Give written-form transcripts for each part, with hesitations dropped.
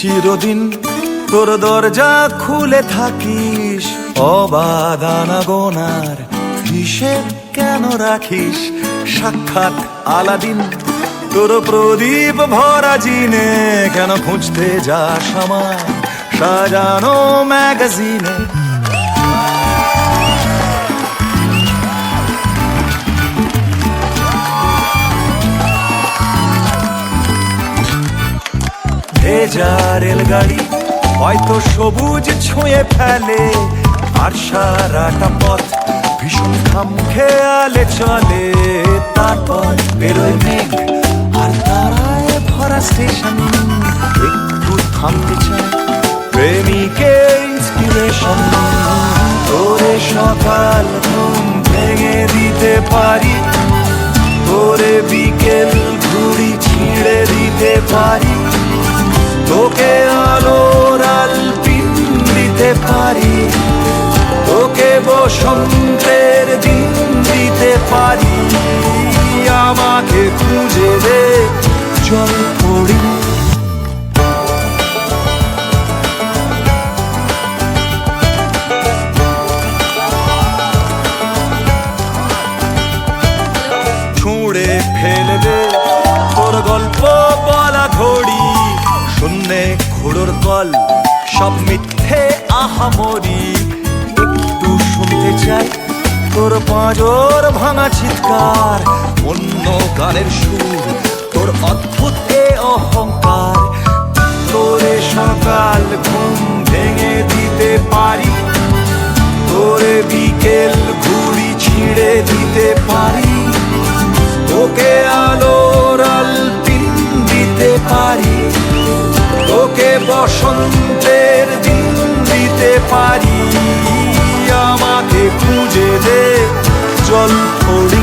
চিরদিন তোর দরজা খুলে থাকিস, অবাধ আনাগোনার হিসেব কেন রাখিস? সাক্ষাৎ আলাদিন তোর প্রদীপ ভরা জিনে কেন খুঁজতে যাস আমার সাজানো ম্যাগাজিনে? ভেজা রেলগাড়ি হয়তো সবুজ ছুঁয়ে ফেলে, আর সারাটা পথ ভীষণ খামখেয়ালে চলে। তারপর বেরোয় মেঘ আর তারায় ভরা স্টেশন, একটু থামতে চায় প্রেমিকের ইন্সপিরেশন। তোরে সকাল ঘুম ভেঙে দিতে পারি, তোরে বিকেল ঘুড়ি ছিঁড়ে দিতে পারি, তোকে আলোর আলপিন দিতে পারি, তোকে বসন্তের দিন দিতে পারি। আমাকে খুঁজে দে জল পড়ি, ছুঁড়ে ফেলে দে তোর গল্প বলা ঘড়ি, শূন্যে খুঁড়োর কল সব মিথ্যে আহামরি। একটু শুনতে চাই তোর পাঁজর ভাঙা চিৎকার, অন্য গানের সুর তোর অদ্ভুত এ অহংকার। তোরে সকাল ঘুম ভেঙে দিতে পারি, তোরে বিকেল ঘুড়ি ছিঁড়ে দিতে পারি, তোকে আলোর আলপিন দিতে পারি, তোকে বসন্তের দিন দিতে পারি। আমাকে খুঁজে দে জল পড়ি,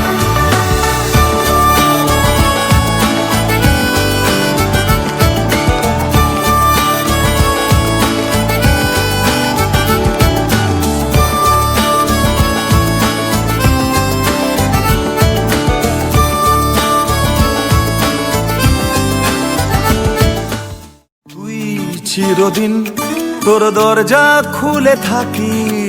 চিরদিন তোর দরজা খুলে থাকিস,